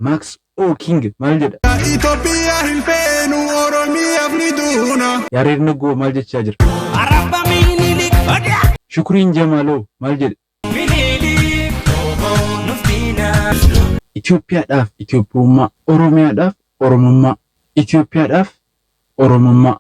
Max O King maal jedha? Itoophiyaa hin feenu Oromiyaaf ni duuna. Yareed Nagoo maal jechaa jira? Arabba Minilik odaa. Shukriin Jamaaloo maal jedhe? Minilik nuftiina. Itoophiyaadhaaf Itoophiyummaa, Oromiyaadhaaf Oromummaa, Itoophiyaadhaaf Oromummaa.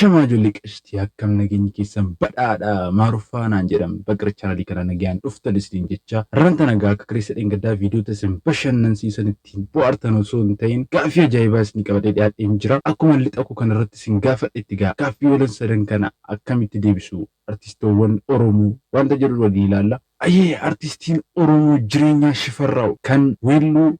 Shamaa ijoollee qashtii akkam nageenyi keessan badhaadhaa maaruffaa naan jedham bakka chaanalii kana nagaan dhuftan isiniin jecha ranta nagaa akka kireessa dheengaddaa viidiyoo tasin bashannansiisan ittiin bohaartan osoo hin ta'in gaaffii ajaa'ibaa isin qabadee dhiyaadheen jira. Akkuma lixa koo kana irratti isin gaafadhetti gaaffii walan sadan kana akkamitti deebisu artistoowwan Oromoo wanta jedhu waliin ilaalla. Ayyee artistiin Oromoo jireenya shifarraa'u kan weelluu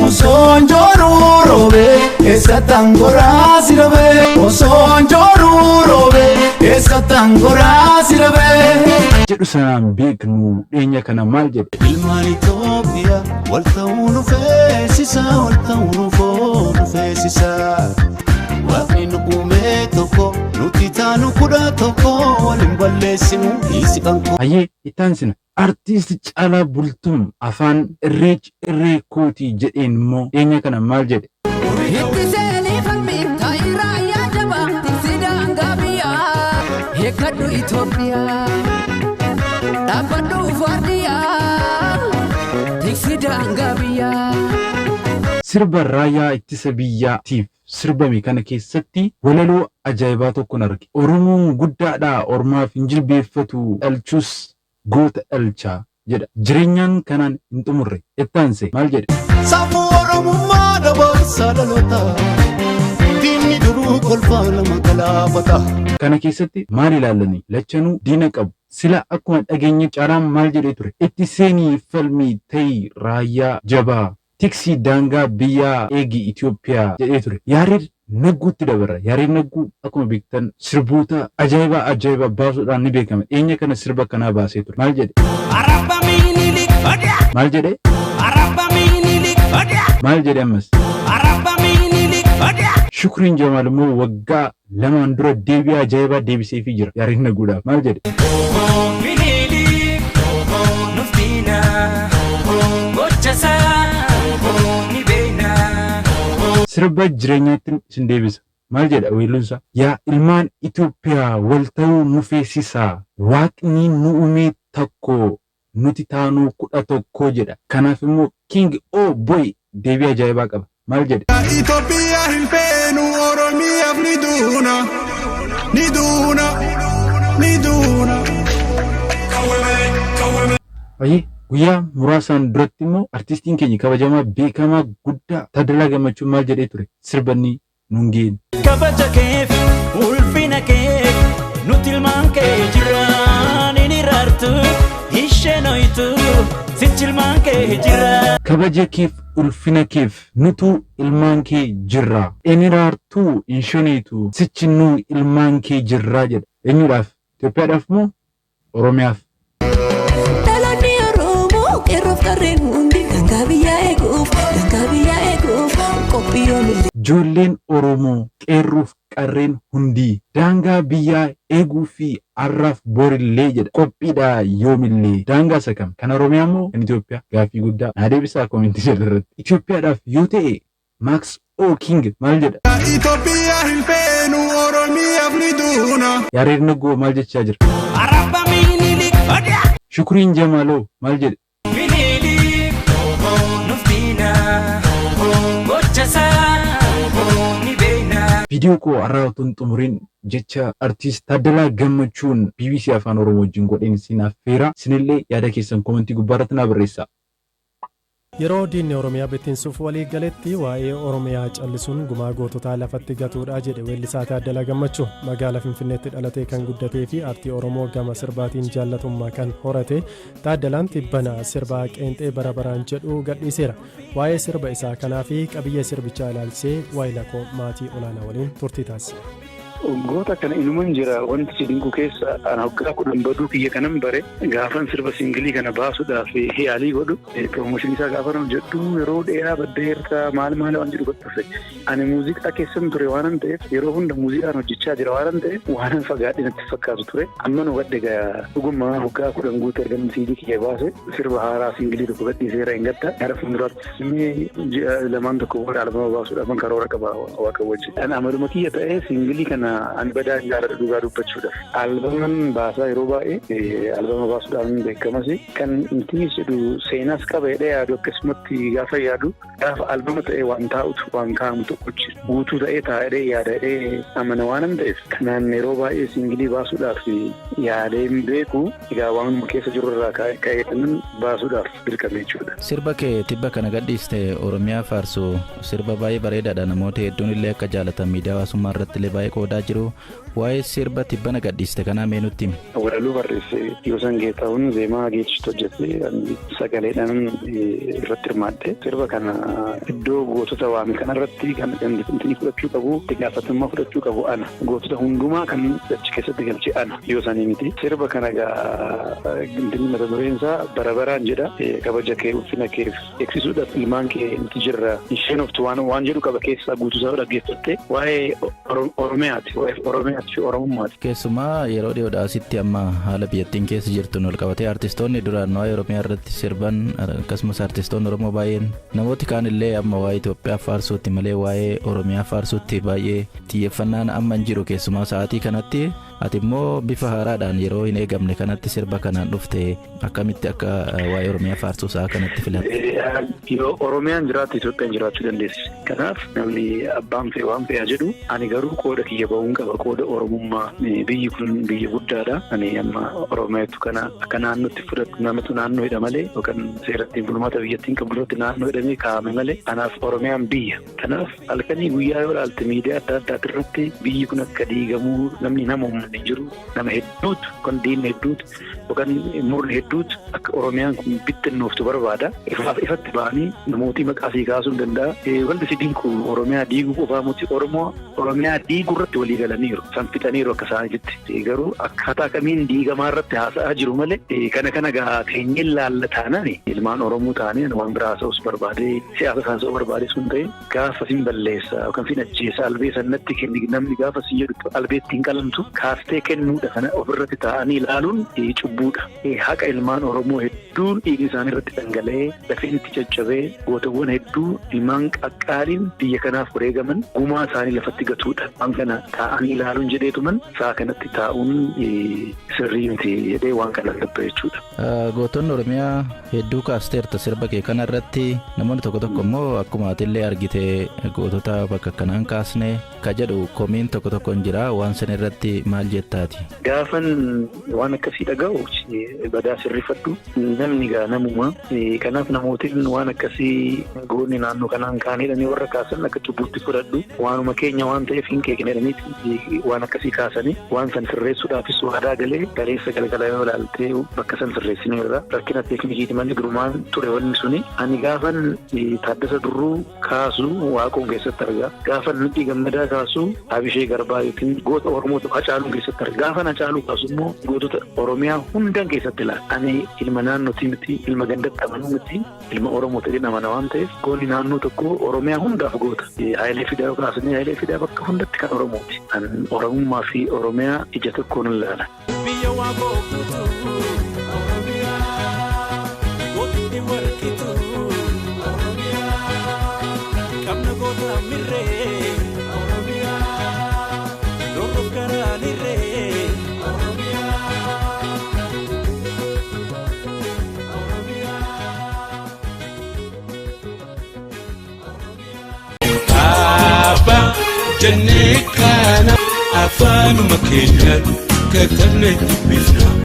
Osoon jooruu roobee eessa tangoraa si dhabee. Osoon jooruu roobee eessa tangoraa si dhabee. jedhu sanaan beeknu dhiyeenya kana maal jedhe? Ilmaan Itoophiyaa wal ta'uu nu feesisa, wal ta'uu nu feesisa. Waaqni nu uume tokko nuti taanu kudha tokko waliin balleessinu dhiisi qankoo. Ayyee ittaan sina artiist Caalaa Bultum afaan irree kootii jedheen immoo dhiyeenya kana maal jedhe? Itti seenii falmii taayiraa yaadaba tiksidaan gaabiyaa heekkadhu Itoophiyaa dhaabbadhu Faardiyaa tiksidaan gaabiyaa. Sirba raayyaa ittisa biyyaatiif sirbame kana keessatti walaloo ajaa'ibaa tokkon arge. Oromoon guddaadhaa ormaaf hin jilbeeffatu dhalchus goota dhalchaa jedha. Jireenyaan kanaan hin xumurre ittaanse maal jedhe? Saafuu Oromummaa dabarsaa dhaloota diinni duruu kolfaa lama galaafata. Kana keessatti maal ilaalanii lachanuu diina qabu. Sila akkuma dhageenye Caalaan maal jedhee ture? Itti seenii falmii ta'ii raayyaa jabaa tiksi daangaa biyyaa eegi Itoophiyaa jedhee ture. Yareed Naguutti dabarra. Yareed Naguu akkuma beektan sirboota ajaa'ibaa baasuudhaan ni beekama. Dhiyeenya kana sirba kanaa baasee ture. Maal jedhe? Arabba Minilik odaa. Maal jedhe? Arabba Minilik odaa. Maal jedhe ammas? Arabba Minilik odaa. Shukriin Jamaal immoo waggaa lamaan dura deebii ajaa'ibaa deebiseefii jira. Yareed Naguudhaaf maal jedhe? Minilik nuftiina gochasaa. Sirba jireenyaatti isin deebisa. Maal jedha weelluunsa? Yaa ilmaan Itoophiyaa wal ta'uu nu feesisaa. Waaqni nu uume tokko nuti taanuu kudha tokko jedha. Kanaaf immoo King O Boy deebii ajaa'ibaa qaba. Maal jedhe? Itoophiyaa hin feenu Oromiyaaf ni duuna. Ni duuna. Ni duuna. Ayyee guyyaa muraasaan duratti immoo artistiin keenya kabajamaa beekamaa guddaa Taaddalaa Gammachuu maal jedhee ture? Sirbanni nuun geeni. Kabaja keef ulfina kee nuti ilmaan kee jirra ni raartu isheen ho'itu sichi ilmaan kee jirra. Kabaja keef ulfina keef nutu ilmaan kee jirra ni raartu isheen ho'itu sichi nu ilmaan kee jirra jedha. Eenyuudhaaf? Itoophiyaadhaaf moo Oromiyaaf? Ijoolleen Oromoo qeerruuf qarreen hundii daangaa biyyaa eeguu fi arraaf borillee jedha. Qophiidhaa yoomillee daangaa isa kam? Kan Oromiyaa moo kan Itoophiyaa? Gaaffii guddaa naa deebisaa koomentii jalatti. Itoophiyaadhaaf yoo ta'e Max O King maal jedha? Itoophiyaa hin feenu Oromiyaaf ni duuna. Yareed Nagoo maal jechaa jira? Arabba Minilik odaa. Shukriin Jamaaloo maal jedhe? Minilik nuftiina gochasaa. Viidiyoo koo har'aa otoo hin xumuriin jecha artiist Taaddalaa Gammachuun BBC Afaan Oromoo wajjin godheen isin affeera. Isinillee yaada keessan koomentii gubbaarratti naa barreessaa. Yeroo diinni Oromiyaa bittinsuuf walii galetti waa'ee Oromiyaa callisuun gumaa goototaa lafatti gatuudha jedhe weellisaa Taaddalaa Gammachuu. Magaalaa Finfinneetti dhalatee kan guddatee fi aartii Oromoo gama sirbaatiin jaallatummaa kan horate Taaddalaan tibbana sirbaa qeenxee bara baraan jedhu gadhiiseera. Waa'ee sirba isaa kanaa fi qabiyyee sirbichaa ilaalchisee waa'ee lakoo maatii olaanaa waliin turtii taasise. Goota kana inuman jira wanti sidinku keessa ana hoggaa kudhan baduu kiyya kanan bare gaafan sirba singilii kana baasuudhaaf yaalii godhu promooshinii isaa gaafan hojjedhu yeroo dheeraa baddeerta maal waan jedhu godhufe ani muuziqaa keessan ture waanan ta'eef yeroo hunda muuziqaan hojjechaa jira waanan ta'eef waanan fagaadhe natti fakkaatu ture amma nu gadde dhugummaa hoggaa kudhan guute ergan siidii kiyya baase sirba haaraa singilii tokko gadhiiseera hin gadda gara fuulduraatti lamaan tokko booda albama baasuudhaaf karoora qaba waaqa wajjin an amaluma kiyya ta'ee singilii kana ani badaa jaalladha dhugaa dubbachuudhaaf albaman baasaa yeroo baay'ee albama baasuudhaan beekamas kan inti jedhu seenaas qaba jedhee yaadu akkasumatti gaafa yaadu gaafa albama ta'ee waan taa'utu waan kaa'amu tokkochi guutuu ta'ee taa'ee yaadadhee amana waanan ta'eef kanaan yeroo baay'ee singilii baasuudhaaf yaadeen beeku egaa waanuma keessa jiru irraa ka'eetan baasuudhaaf dirqame jechuudha. Sirba kee tibba kana gadhiiste Oromiyaa faarsu sirba baay'ee bareedaadha namoota hedduun illee akka jaalatan miidiyaa hawaasummaa irratti illee baay'ee qoodaa jiru. Waa'ee sirba tibbana gadhiiste kanaa mee nutti himi? Walaloo barreesse Yoosan Geetahuun zeemaa geechistu hojjette sagaleedhaan irratti hirmaatte sirba kana iddoo gootota waame kanarratti kan dandeettii fudhachuu qabu itti gaafatamummaa fudhachuu qabu ana gootota hundumaa kan achi keessatti galche ana Yoosanii miti sirba kana gindinni mata dureen isaa barabaraan jedha kabaja kee ulfina kee eegsisuudhaaf ilmaan kee nuti jirra isheen oftu waan jedhu qaba keessaa guutuusaa dhaggeeffatte waa'ee Oromiyaati waa'ee Oromummaati. Keessumaa yeroo dhiyoodhaa asitti amma haala biyyattiin keessa jirtuun wal qabatee artistoonni duraan waa'ee Oromiyaa irratti sirban akkasumas artistoonni Oromoo baay'een namooti kaan illee amma waa'ee Itoophiyaa faarsuutti malee waa'ee Oromiyaa faarsuutti baay'ee xiyyeeffannaan amma hin jiru keessumaa sa'aatii kanatti ati immoo bifa haaraadhaan yeroo hin eegamne kanatti sirba kanaan dhufte akkamitti akka waa'ee Oromiyaa faarsuu isaa kanatti filatte? Yoo Oromiyaan jiraatte Itoophiyaan jiraachuu dandeessi. Kanaaf namni abbaan fee waan fe'aa jedhu ani garuu qooda kiyya ba'uun qaba qooda Oromummaa biyyi kun biyya guddaadha. Ani amma Oromiyaatu kana akka naannootti fudhatu namatu naannoo hidha malee yookaan seerattiin bulmaata biyyattiin qabdu irratti naannoo hidhamee kaa'ame malee kanaaf Oromiyaan biyya. Kanaaf halkanii guyyaa yoo ilaalte miidiyaa adda addaa irratti biyyi kun akka diigamuu namni nama uummanni jiru nama hedduutu kan diinni hedduutu yookaan murni hedduutu akka Oromiyaan kun bittinnooftu barbaada. Ifatti ba'anii namooti maqaa sii kaasuu hin danda'a. Wanti si diinku Oromiyaa diiguu qofaa muti Oromiyaa diiguu irratti walii galaniiru. San fixaniiru akka isaanitti. Garuu akkaataa kamiin diigamaa irratti haasa'aa jiru malee kana gaa keenyeen laallataanaan ilmaan Oromoo ta'anii waan biraa haasa'us barbaadee siyaasa haasa'uu barbaade sun ta'e gaafa sin balleessa yookaan sin ajjeessa albee sanatti kenni namni gaafa si jedhu albeetti hin qalamtu kaastee kennuudha kana ofirratti taa'anii ilaaluun cubbuudha. Haqa ilmaan Oromoo hedduun dhiigni isaanii irratti dhangala'ee lafeen itti caccabee gootawwan hedduu ilmaan qaqqaaliin biyya kanaaf wareegaman gumaa isaanii lafatti gatuudha. Waan kana taa'anii ilaaluun jedheetuman saa kanatti taa'uun sirrii miti jedhee waan kana dabba jechuudha. Gootonni Oromiyaa hedduu kaasteerta sirba kee kana irratti namoonni tokko tokko immoo akkuma atillee argite gootota bakka kanaan kaasne ka jedhu komiin tokko tokko hin jira waan san irratti maal jettaati? Gaafan waan akkasii dhaga'u badaa sirrifadhu namni gaa namuma kanaaf namootiin waan akkasii goonni naannoo kanaan kaanedhanii warra kaasan akka cubbuutti fudhadhu waanuma keenya waan ta'eef hin keeknedhaniiti waan akkasii kaasanii waan san sirreessuudhaafis waadaa galee galeessa galgala yoo ilaaltee bakka san sirreessine irra rakkina teeknikiiti malee durumaan ture wanni suni ani gaafan Taaddasa Durruu kaasu Waaqoon keessatti argaa gaafan Nadhii Gammadaa kaasu Abishee Garbaa yookiin goota Oromoo Hacaaluu keessatti argaa gaafan Hacaaluu kaasu immoo gootota Oromiyaa hundan keessatti ilaala. Ani ilma naannootii miti ilma gandatti amanuu miti ilma Oromoo ta'ee nama waan ta'eef goonni naannoo tokko Oromiyaa hundaaf goota. Hayilee Fidaa kaasanii Hayilee Fidaa bakka hundatti kan Oromooti. An Oromummaa fi Oromiyaa ija tokkoon ilaala. Biyya Waaqoo guutuu Oromiyaa gootni warqituu Oromiyaa qabna goota mirree Oromiyaa loof garaanirree Oromiyaa. Jennee kana afaanuma keenyaan kakkanne dubbifna.